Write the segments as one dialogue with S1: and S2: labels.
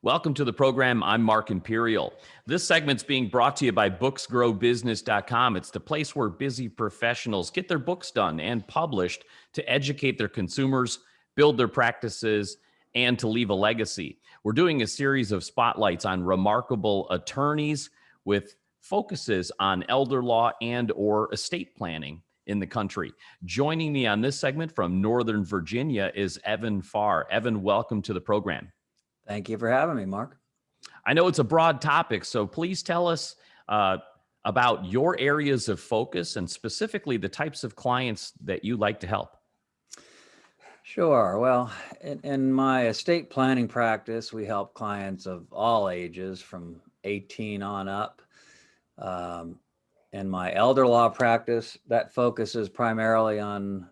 S1: Welcome to the program. I'm Mark Imperial. This segment's being brought to you by booksgrowbusiness.com. It's the place where busy professionals get their books done and published to educate their consumers, build their practices, and to leave a legacy. We're doing a series of spotlights on remarkable attorneys with focuses on elder law and or estate planning in the country. Joining me on this segment from Northern Virginia is Evan Farr. Evan, welcome to the program.
S2: Thank you for having me, Mark.
S1: I know it's a broad topic, so please tell us about your areas of focus and specifically the types of clients that you like to help.
S2: Sure. Well, in my estate planning practice, we help clients of all ages from 18 on up. In my elder law practice, that focuses primarily on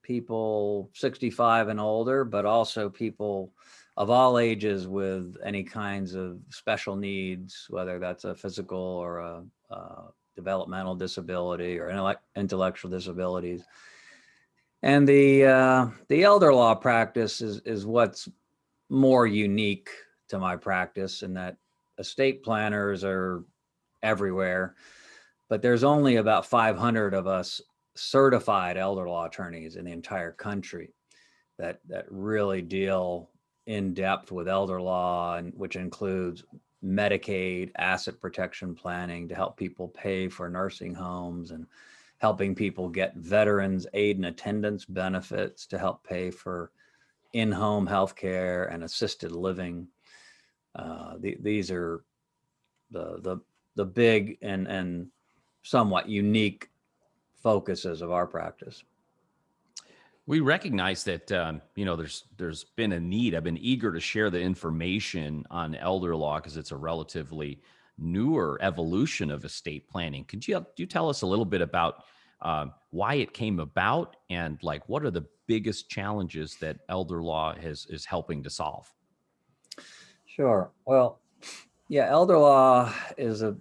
S2: people 65 and older, but also people of all ages with any kinds of special needs, whether that's a physical or a developmental disability or intellectual disabilities. And the elder law practice is what's more unique to my practice, in that estate planners are everywhere, but there's only about 500 of us certified elder law attorneys in the entire country that really deal in depth with elder law, and which includes Medicaid, asset protection planning to help people pay for nursing homes, and helping people get veterans aid and attendance benefits to help pay for in-home healthcare and assisted living. These are the big and somewhat unique focuses of our practice.
S1: We recognize that there's been a need. I've been eager to share the information on elder law because it's a relatively newer evolution of estate planning. Could you tell us a little bit about why it came about and what are the biggest challenges that elder law is helping to solve?
S2: Sure. Well, yeah, elder law is a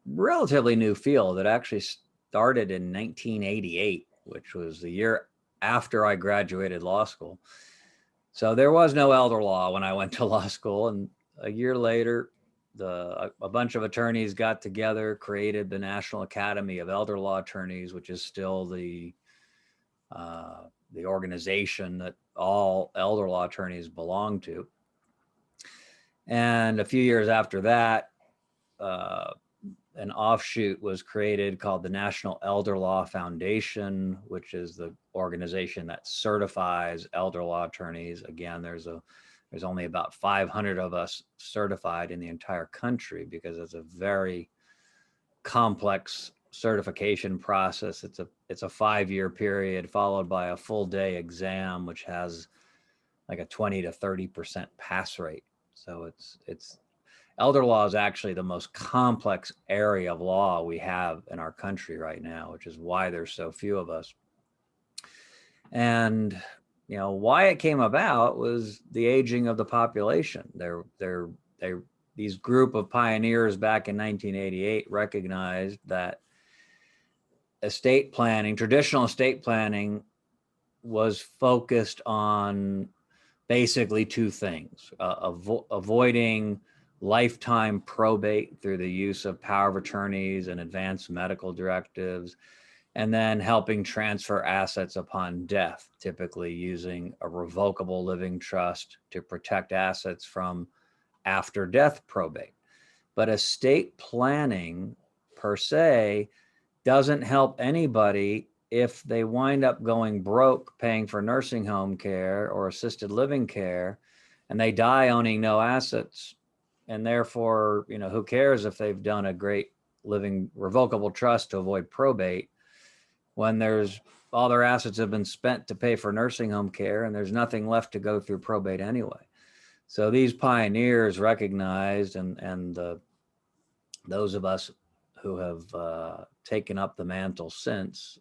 S2: relatively new field. It actually started in 1988, which was the year after I graduated law school. So there was no elder law when I went to law school. And a year later, a bunch of attorneys got together, created the National Academy of Elder Law Attorneys, which is still the organization that all elder law attorneys belong to. And a few years after that, an offshoot was created called the National Elder Law Foundation, which is the organization that certifies elder law attorneys. Again, there's only about 500 of us certified in the entire country because it's a very complex certification process. It's a 5-year period followed by a full day exam, which has like a 20 to 30% pass rate. So it's elder law is actually the most complex area of law we have in our country right now, which is why there's so few of us. And why it came about was the aging of the population. These group of pioneers back in 1988 recognized that traditional estate planning was focused on basically two things: avoiding lifetime probate through the use of power of attorneys and advanced medical directives, and then helping transfer assets upon death, typically using a revocable living trust to protect assets from after death probate. But estate planning per se doesn't help anybody if they wind up going broke paying for nursing home care or assisted living care, and they die owning no assets. And therefore, who cares if they've done a great living revocable trust to avoid probate when all their assets have been spent to pay for nursing home care and there's nothing left to go through probate anyway. So these pioneers recognized, and those of us who have taken up the mantle since,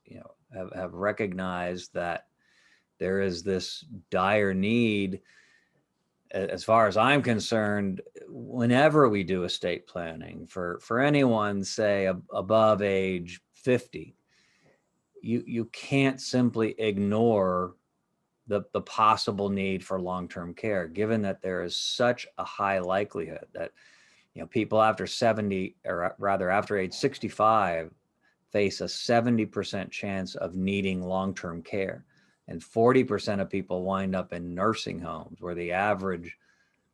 S2: have recognized that there is this dire need. As far as I'm concerned, whenever we do estate planning for anyone, say above age 50, you can't simply ignore the possible need for long-term care, given that there is such a high likelihood that, people after 70, or rather after age 65, face a 70% chance of needing long-term care. And 40% of people wind up in nursing homes, where the average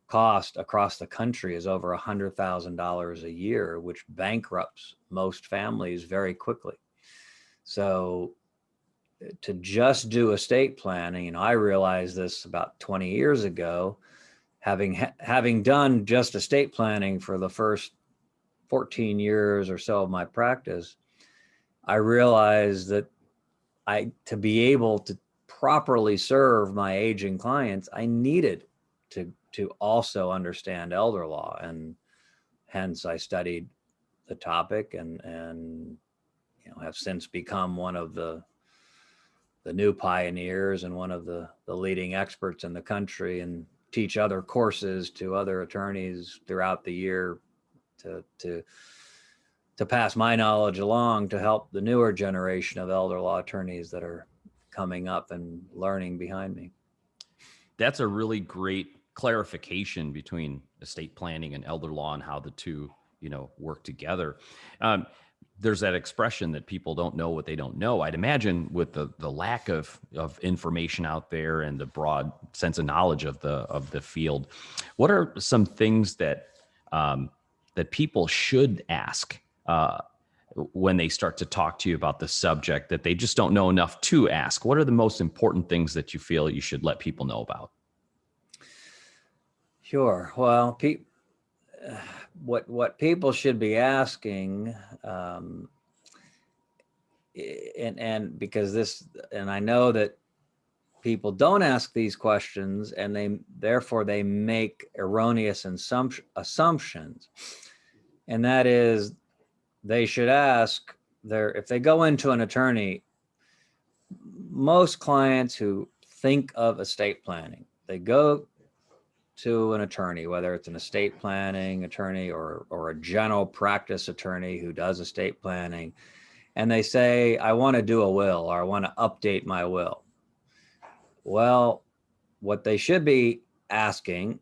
S2: cost across the country is over $100,000 a year, which bankrupts most families very quickly. So to just do estate planning, I realized this about 20 years ago, having done just estate planning for the first 14 years or so of my practice, I realized that to be able to properly serve my aging clients, I needed to also understand elder law, and hence I studied the topic and have since become one of the new pioneers and one of the leading experts in the country, and teach other courses to other attorneys throughout the year to pass my knowledge along to help the newer generation of elder law attorneys that are coming up and learning behind me.
S1: That's a really great clarification between estate planning and elder law, and how the two, work together. There's that expression that people don't know what they don't know. I'd imagine with the lack of information out there and the broad sense of knowledge of the field, what are some things that that people should ask when they start to talk to you about the subject that they just don't know enough to ask? What are the most important things that you feel you should let people know about?
S2: Sure. Well, what people should be asking, and because and I know that people don't ask these questions, and they make erroneous assumptions, and that is, they should ask if they go into an attorney. Most clients who think of estate planning, they go to an attorney, whether it's an estate planning attorney or a general practice attorney who does estate planning, and they say, I want to do a will, or I want to update my will. Well, what they should be asking,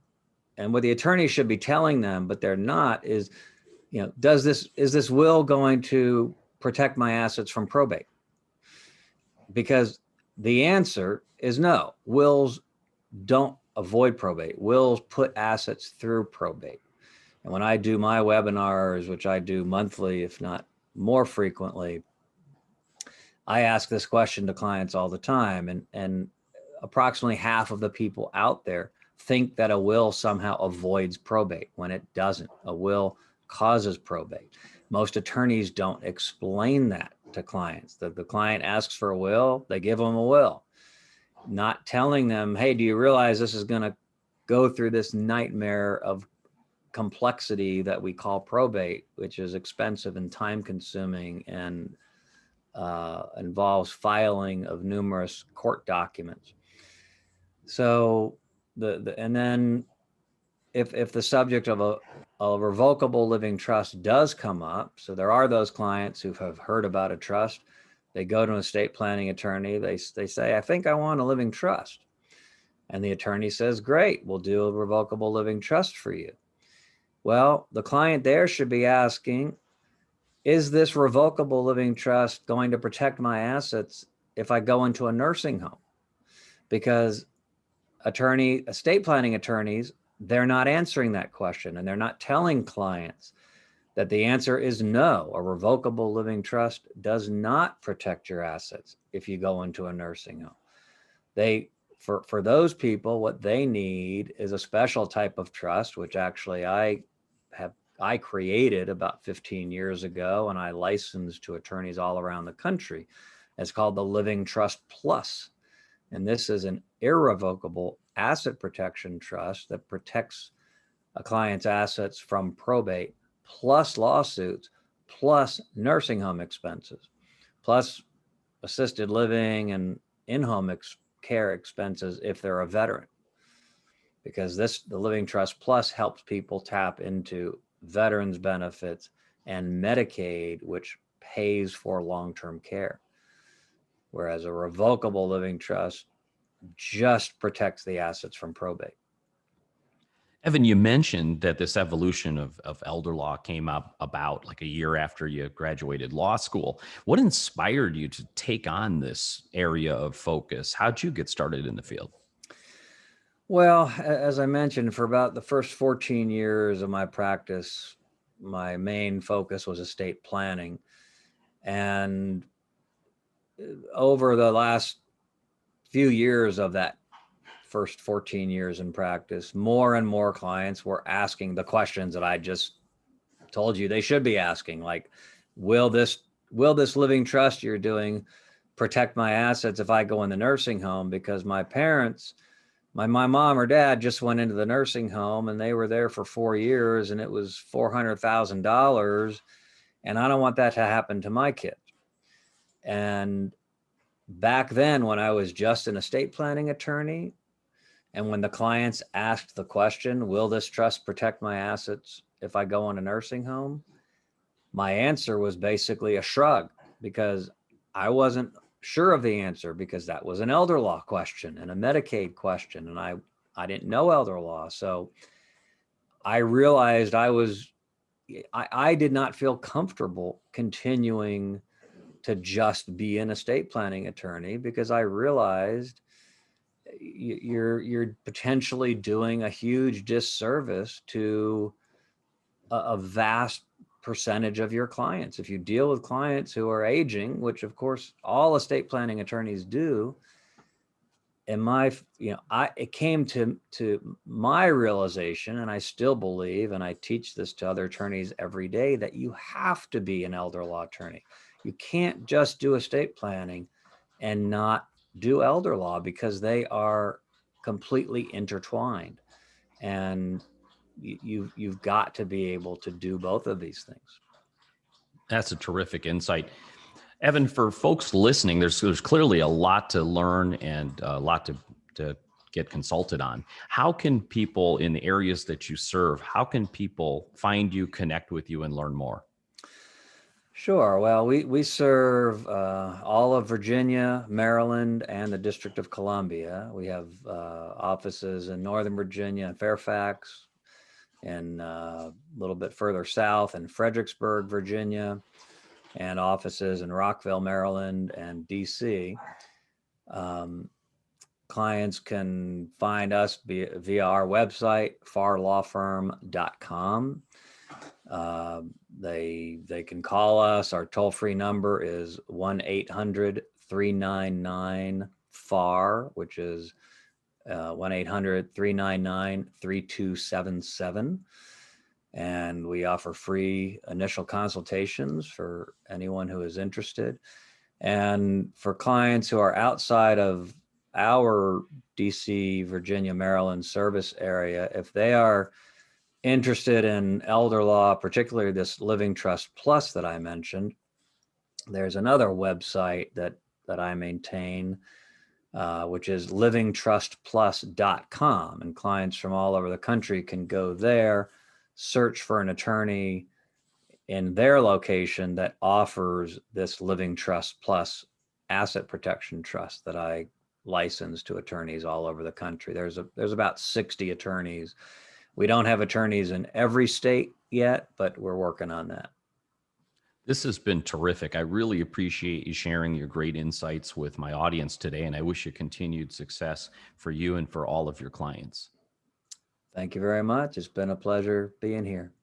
S2: and what the attorney should be telling them, but they're not, is, is this will going to protect my assets from probate? Because the answer is no. Wills don't avoid probate. Wills put assets through probate. And when I do my webinars, which I do monthly, if not more frequently, I ask this question to clients all the time. And approximately half of the people out there think that a will somehow avoids probate, when it doesn't. A will causes probate. Most attorneys don't explain that to clients. The client asks for a will, they give them a will, not telling them, hey, do you realize this is going to go through this nightmare of complexity that we call probate, which is expensive and time consuming, and involves filing of numerous court documents. So and then if the subject of a revocable living trust does come up, so there are those clients who have heard about a trust, they go to an estate planning attorney, they say, I think I want a living trust. And the attorney says, great, we'll do a revocable living trust for you. Well, the client there should be asking, is this revocable living trust going to protect my assets if I go into a nursing home? Because estate planning attorneys, they're not answering that question, and they're not telling clients that the answer is no. A revocable living trust does not protect your assets if you go into a nursing home. For those people, what they need is a special type of trust, which actually I created about 15 years ago, and I licensed to attorneys all around the country. It's called the Living Trust Plus. And this is an irrevocable asset protection trust that protects a client's assets from probate, plus lawsuits, plus nursing home expenses, plus assisted living and in-home care expenses if they're a veteran. Because the Living Trust Plus helps people tap into veterans benefits and Medicaid, which pays for long-term care. Whereas a revocable living trust just protects the assets from probate.
S1: Evan, you mentioned that this evolution of elder law came up about like a year after you graduated law school. What inspired you to take on this area of focus? How'd you get started in the field?
S2: Well, as I mentioned, for about the first 14 years of my practice, my main focus was estate planning. And over the last few years of that first 14 years in practice, more and more clients were asking the questions that I just told you they should be asking, like, will this living trust you're doing protect my assets if I go in the nursing home? Because my parents, my mom or dad just went into the nursing home and they were there for 4 years and it was $400,000. And I don't want that to happen to my kids. And back then, when I was just an estate planning attorney, and when the clients asked the question, will this trust protect my assets if I go in a nursing home? My answer was basically a shrug, because I wasn't sure of the answer, because that was an elder law question and a Medicaid question. And I didn't know elder law. So I realized I did not feel comfortable continuing to just be an estate planning attorney, because I realized you're potentially doing a huge disservice to a vast percentage of your clients. If you deal with clients who are aging, which of course all estate planning attorneys do, it came to my realization, and I still believe, and I teach this to other attorneys every day, that you have to be an elder law attorney. You can't just do estate planning and not do elder law, because they are completely intertwined, and you've got to be able to do both of these things.
S1: That's a terrific insight. Evan, for folks listening, there's clearly a lot to learn and a lot to get consulted on. How can people in the areas that you serve, how can people find you, connect with you, and learn more?
S2: Sure. Well, we serve all of Virginia, Maryland, and the District of Columbia. We have offices in Northern Virginia and Fairfax, and a little bit further south in Fredericksburg, Virginia, and offices in Rockville, Maryland, and DC. Clients can find us via our website, farlawfirm.com. They can call us. Our toll-free number is 1-800-399-FAR, which is 1-800-399-3277. And we offer free initial consultations for anyone who is interested. And for clients who are outside of our DC, Virginia, Maryland service area, if they are interested in elder law, particularly this Living Trust Plus that I mentioned, there's another website that I maintain, which is livingtrustplus.com. And clients from all over the country can go there, search for an attorney in their location that offers this Living Trust Plus asset protection trust that I license to attorneys all over the country. There's about 60 attorneys. We don't have attorneys in every state yet, but we're working on that.
S1: This has been terrific. I really appreciate you sharing your great insights with my audience today, and I wish you continued success for you and for all of your clients.
S2: Thank you very much. It's been a pleasure being here.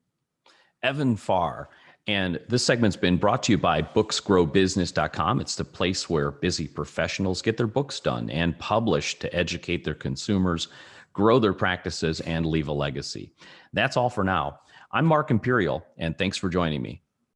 S1: Evan Farr. And this segment's been brought to you by booksgrowbusiness.com. It's the place where busy professionals get their books done and published to educate their consumers, grow their practices, and leave a legacy. That's all for now. I'm Mark Imperial, and thanks for joining me.